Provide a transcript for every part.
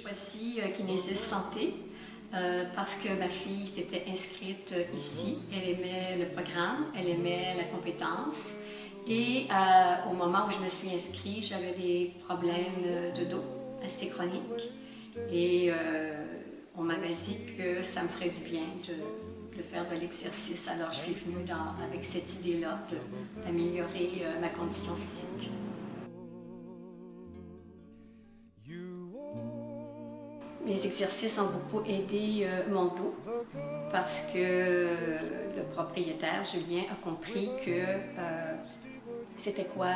choisi Kinésis Santé parce que ma fille s'était inscrite ici. Elle aimait le programme, elle aimait la compétence. Et au moment où je me suis inscrite, j'avais des problèmes de dos assez chroniques. Et on m'avait dit que ça me ferait du bien de faire de l'exercice. Alors je suis venue avec cette idée-là d'améliorer ma condition physique. Les exercices ont beaucoup aidé mon dos parce que le propriétaire, Julien, a compris que c'était quoi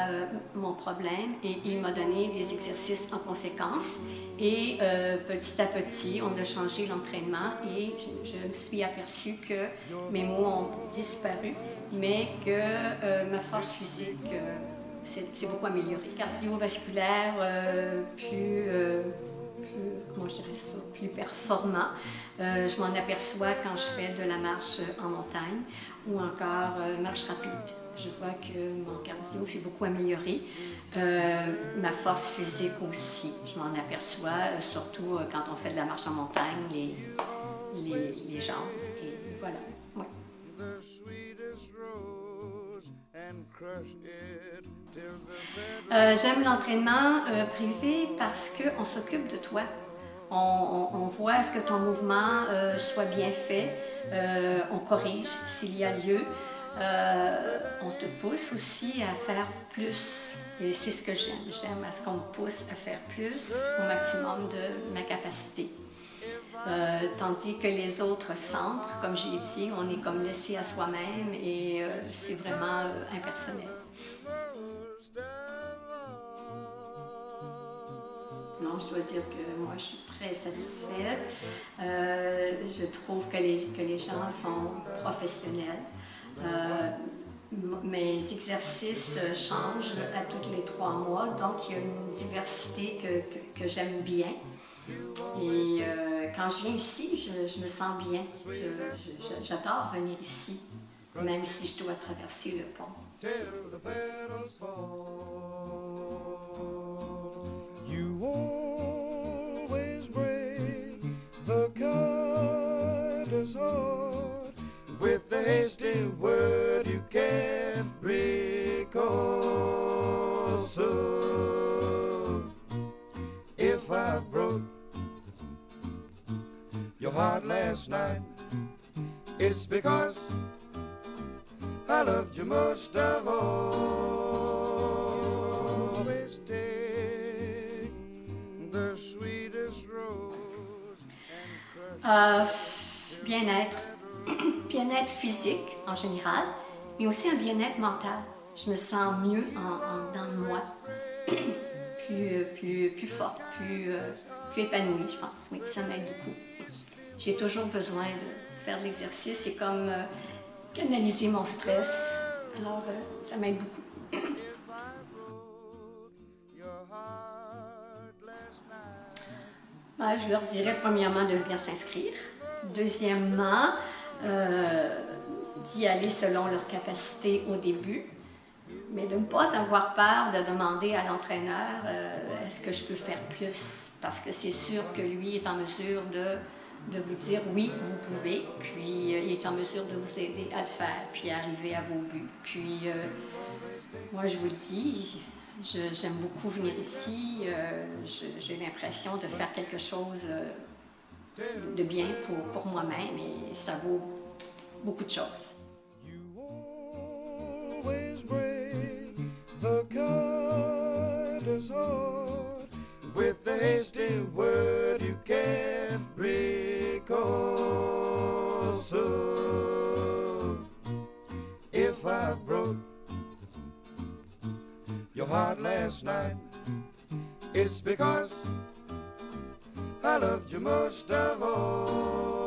mon problème et il m'a donné des exercices en conséquence. Et petit à petit, on a changé l'entraînement et je me suis aperçue que mes maux ont disparu, mais que ma force physique s'est beaucoup améliorée. Cardiovasculaire, comment je dirais ça, plus performant. Je m'en aperçois quand je fais de la marche en montagne ou encore marche rapide. Je vois que mon cardio s'est beaucoup amélioré. Ma force physique aussi, je m'en aperçois, surtout quand on fait de la marche en montagne, les jambes. Et voilà. Ouais. J'aime l'entraînement privé parce qu'on s'occupe de toi. On voit à ce que ton mouvement soit bien fait, on corrige s'il y a lieu. On te pousse aussi à faire plus. Et c'est ce que j'aime. J'aime à ce qu'on me pousse à faire plus au maximum de ma capacité. Tandis que les autres centres, comme j'ai dit, on est comme laissé à soi-même et c'est vraiment impersonnel. Non, je dois dire que moi, je suis très satisfaite. Je trouve que les gens sont professionnels. Mes exercices changent à tous les 3 mois, donc il y a une diversité que j'aime bien. Et quand je viens ici, je me sens bien. J'adore venir ici, même si je dois traverser le pont. You always break the kindest heart with the hasty word you can't recall. So if I broke your heart last night, it's because I loved you most of all. Always take the sweetest rose and crush. Bien-être. Bien-être physique en général, mais aussi un bien-être mental. Je me sens mieux dans moi, plus forte, plus épanouie, je pense. Oui, ça m'aide beaucoup. J'ai toujours besoin de faire de l'exercice. C'est comme canaliser mon stress. Alors, ça m'aide beaucoup. Je leur dirais premièrement de venir s'inscrire. Deuxièmement, d'y aller selon leur capacité au début, mais de ne pas avoir peur de demander à l'entraîneur est-ce que je peux faire plus, parce que c'est sûr que lui est en mesure de vous dire oui, vous pouvez, puis il est en mesure de vous aider à le faire, puis à arriver à vos buts. Puis moi je vous le dis, j'aime beaucoup venir ici, j'ai l'impression de faire quelque chose de bien pour moi-même et ça vaut beaucoup de choses. You always break the kindest heart with the hasty word you can't recall. So if I broke your heart last night, it's because I loved you most of all.